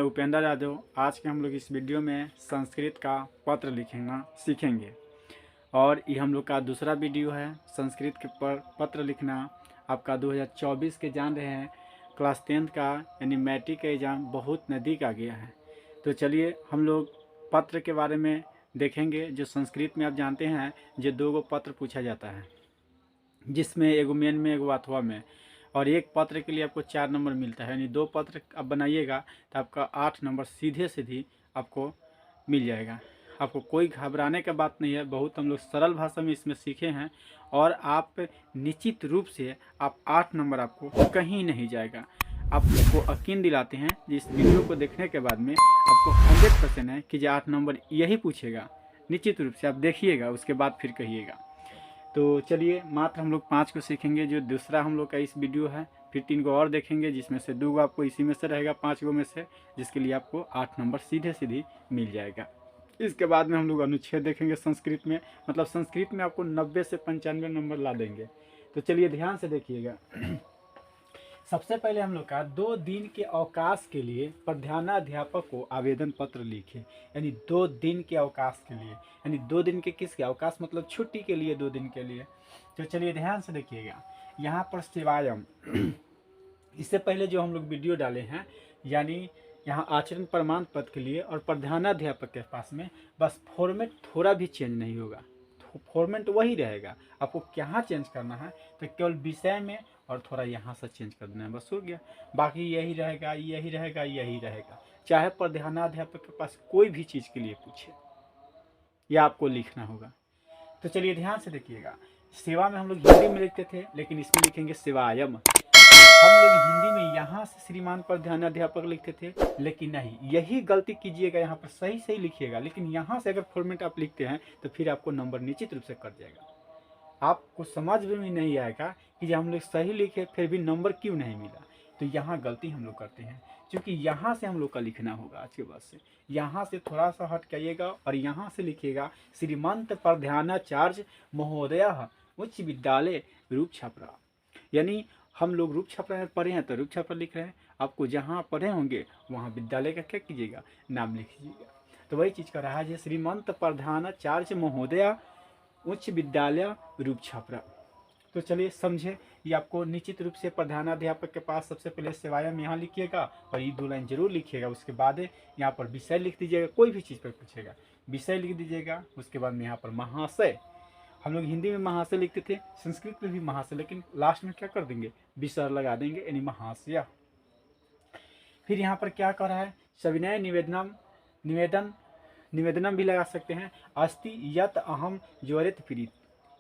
उपेंद्र यादव। आज के हम लोग इस वीडियो में संस्कृत का पत्र लिखना सीखेंगे और ये हम लोग का दूसरा वीडियो है। संस्कृत के पत्र लिखना आपका 2024 के जान रहे हैं, क्लास 10th का यानी मैट्रिक का एग्ज़ाम बहुत नज़दीक आ गया है। तो चलिए हम लोग पत्र के बारे में देखेंगे। जो संस्कृत में आप जानते हैं जो 2 गो पत्र पूछा जाता है, जिसमें एगो मेन में एगो अथवा में, और एक पत्र के लिए आपको 4 नंबर मिलता है। यानी 2 पत्र आप बनाइएगा तो आपका 8 नंबर सीधे आपको मिल जाएगा। आपको कोई घबराने का बात नहीं है, बहुत हम लोग सरल भाषा में इसमें सीखे हैं और आप निश्चित रूप से आप 8 नंबर आपको कहीं नहीं जाएगा। आपको यकीन दिलाते हैं इस वीडियो को देखने के बाद में आपको 100% है कि जो 8 नंबर यही पूछेगा। निश्चित रूप से आप देखिएगा, उसके बाद फिर कहिएगा। तो चलिए मात्र हम लोग 5 को सीखेंगे, जो दूसरा हम लोग का इस वीडियो है। फिर 3 को और देखेंगे, जिसमें से 2 आपको इसी में से रहेगा, 5 गो में से, जिसके लिए आपको 8 नंबर सीधे मिल जाएगा। इसके बाद में हम लोग अनुच्छेद देखेंगे संस्कृत में। मतलब संस्कृत में आपको 90 से 95 नंबर ला देंगे। तो चलिए ध्यान से देखिएगा। सबसे पहले हम लोग का 2 दिन के अवकाश के लिए प्रधानाध्यापक को आवेदन पत्र लिखे। यानी 2 दिन के अवकाश के लिए, यानी 2 दिन के किसके अवकाश, मतलब छुट्टी के लिए 2 दिन के लिए। तो चलिए ध्यान से देखिएगा। यहाँ पर शिवायम इससे पहले जो हम लोग वीडियो डाले हैं, यानी यहाँ आचरण प्रमाण पत्र के लिए और प्रधानाध्यापक के पास में बस फॉर्मेट थोड़ा भी चेंज नहीं होगा, फॉर्मेट वही रहेगा। आपको क्या चेंज करना है तो केवल विषय में और थोड़ा यहाँ से चेंज कर देना है, बस हो गया। बाकी यही रहेगा, यही रहेगा, यही रहेगा। चाहे प्रधानाध्यापक के पास कोई भी चीज़ के लिए पूछे, यह आपको लिखना होगा। तो चलिए ध्यान से देखिएगा। सेवा में हम लोग हिंदी में लिखते थे, लेकिन इसमें लिखेंगे सेवायम। हम लोग हिंदी में यहाँ से श्रीमान प्रधानाध्यापक लिखते थे, लेकिन नहीं, यही गलती कीजिएगा। यहाँ पर सही लिखिएगा, लेकिन यहाँ से अगर फॉर्मेट आप लिखते हैं तो फिर आपको नंबर निश्चित रूप से कट जाएगा। आपको समझ में नहीं आएगा कि जब हम लोग सही लिखे फिर भी नंबर क्यों नहीं मिला। तो यहाँ गलती हम लोग करते हैं, क्योंकि यहाँ से हम लोग का लिखना होगा। आज के बाद से यहाँ से थोड़ा सा हट जाइएगा और यहाँ से लिखिएगा श्रीमंत प्रधानाचार्य महोदय उच्च विद्यालय रूप छपरा। यानी हम लोग रूप छपरा में पढ़े हैं तो रूप छपरा लिख रहे हैं। आपको जहाँ पढ़े होंगे वहाँ विद्यालय का क्या कीजिएगा, नाम लिखिएगा। तो वही चीज़ कर रहा है, श्रीमंत प्रधानाचार्य महोदय उच्च विद्यालय रूप छपरा। तो चलिए समझे, ये आपको निश्चित रूप से प्रधानाध्यापक के पास सबसे पहले सेवायम यहाँ लिखिएगा और ये 2 लाइन जरूर लिखिएगा। उसके बाद यहाँ पर विषय लिख दीजिएगा, कोई भी चीज़ पर पूछेगा विषय लिख दीजिएगा। उसके बाद में यहाँ पर महाशय, हम लोग हिंदी में महाशय लिखते थे, संस्कृत में भी महाशय, लेकिन लास्ट में क्या कर देंगे, विसर्ग लगा देंगे, यानी महाशय। फिर यहाँ पर क्या कर रहा है, सविनय निवेदनम भी लगा सकते हैं। अस्ति यत अहम ज्वरित पीड़ित,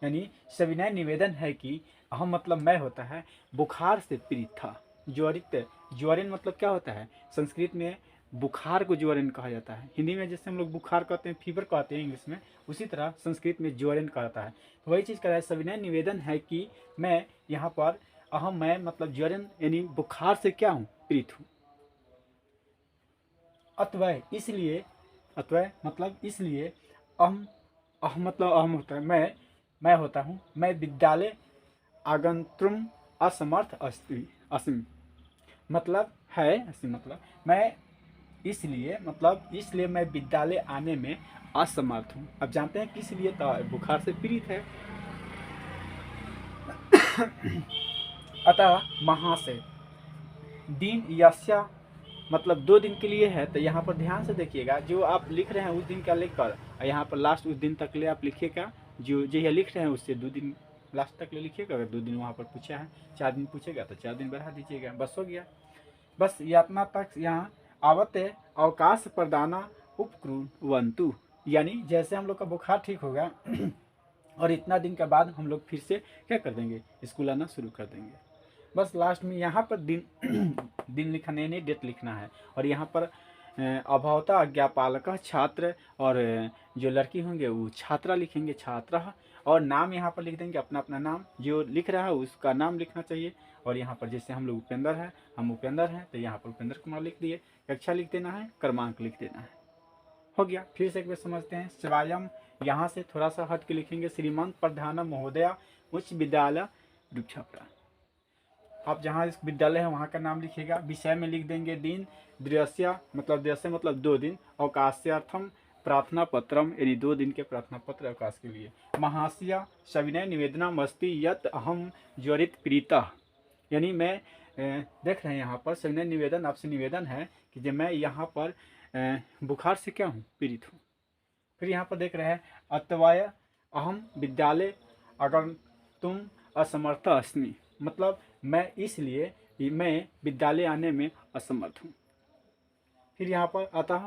यानी सविनय निवेदन है कि अहम मतलब मैं होता है, बुखार से पीड़ित था। ज्वरिन मतलब क्या होता है, संस्कृत में बुखार को ज्वरिन कहा जाता है। हिंदी में जैसे हम लोग बुखार कहते हैं, फीवर कहते हैं इंग्लिश में, उसी तरह संस्कृत में ज्वरिन कहता है। तो वही चीज़ कर रहा है, सविनय निवेदन है कि मैं यहाँ पर अहम मैं मतलब ज्वरिन यानी बुखार से क्या हूँ, पीड़ित हूँ। अतवय इसलिए, अतवय मतलब इसलिए, अहम मतलब अहम होता है मैं होता हूँ, मैं विद्यालय आगंतुम असमर्थ अस्मि, मतलब है मतलब मैं इसलिए मैं विद्यालय आने में असमर्थ हूँ। अब जानते हैं किस लिए, तो बुखार से पीड़ित है। अतः महाशय दिन यस्या मतलब 2 दिन के लिए है। तो यहाँ पर ध्यान से देखिएगा, जो आप लिख रहे हैं उस दिन का लिखकर यहाँ पर लास्ट उस दिन तक ले आप लिखिएगा। जो यह लिख रहे हैं उससे 2 दिन लास्ट तक ले लिखिएगा। अगर 2 दिन वहाँ पर पूछा है, 4 दिन पूछेगा तो 4 दिन बढ़ा दीजिएगा, बस हो गया। बस यातना तक यहाँ आवत अवकाश प्रदाना उपकुर्वन्तु, यानी जैसे हम लोग का बुखार ठीक होगा और इतना दिन के बाद हम लोग फिर से क्या कर देंगे, स्कूल आना शुरू कर देंगे। बस लास्ट में यहाँ पर दिन लिखना नहीं, डेट लिखना है। और यहाँ पर अभवता आज्ञापालक छात्र, और जो लड़की होंगे वो छात्रा लिखेंगे, छात्रा। और नाम यहाँ पर लिख देंगे, अपना नाम, जो लिख रहा है उसका नाम लिखना चाहिए। और यहाँ पर जैसे हम लोग उपेंद्र हैं, हम उपेंद्र हैं, तो यहाँ पर उपेंद्र कुमार लिख दिए। कक्षा लिख देना है, क्रमांक लिख देना है, हो गया। फिर से एक बार समझते हैं। शिवायम यहाँ से थोड़ा सा हट के लिखेंगे, श्रीमंत प्रधान महोदय उच्च विद्यालय रूप छपरा। आप जहाँ इस विद्यालय है वहाँ का नाम लिखिएगा। विषय में लिख देंगे दिन, द्रस्य मतलब 2 दिन, अवकाशार्थम प्रार्थना पत्रम, यानी 2 दिन के प्रार्थना पत्र अवकाश के लिए। महाशय सविनय निवेदनम अस्ति यत् अहम ज्वरित प्रीतः, यानी मैं देख रहे हैं यहाँ पर सविनय निवेदन, आपसे निवेदन है कि जब मैं यहाँ पर बुखार से क्या हूँ, पीड़ित हूँ। फिर यहाँ पर देख रहे हैं अतवाय अहम विद्यालय अगर तुम असमर्थ अस्मि, मतलब मैं इसलिए मैं विद्यालय आने में असमर्थ हूँ। फिर यहाँ पर अतः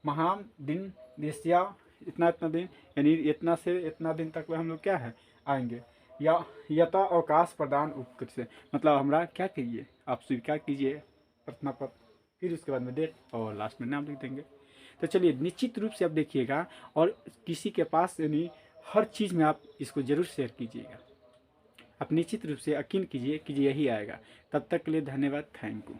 महान दिन दिश्या, इतना दिन, यानी इतना से इतना दिन तक हम लोग क्या है आएंगे। या यथा अवकाश प्रदान उपकृत से, मतलब हमारा क्या कीजिए, आप स्वीकार कीजिए प्रार्थना पर। फिर उसके बाद में डेट और लास्ट में नाम लिख देंगे। तो चलिए निश्चित रूप से आप देखिएगा, और किसी के पास यानी हर चीज़ में आप इसको ज़रूर शेयर कीजिएगा। आप निश्चित रूप से यकीन कीजिए कि यही आएगा। तब तक के लिए धन्यवाद, थैंक यू।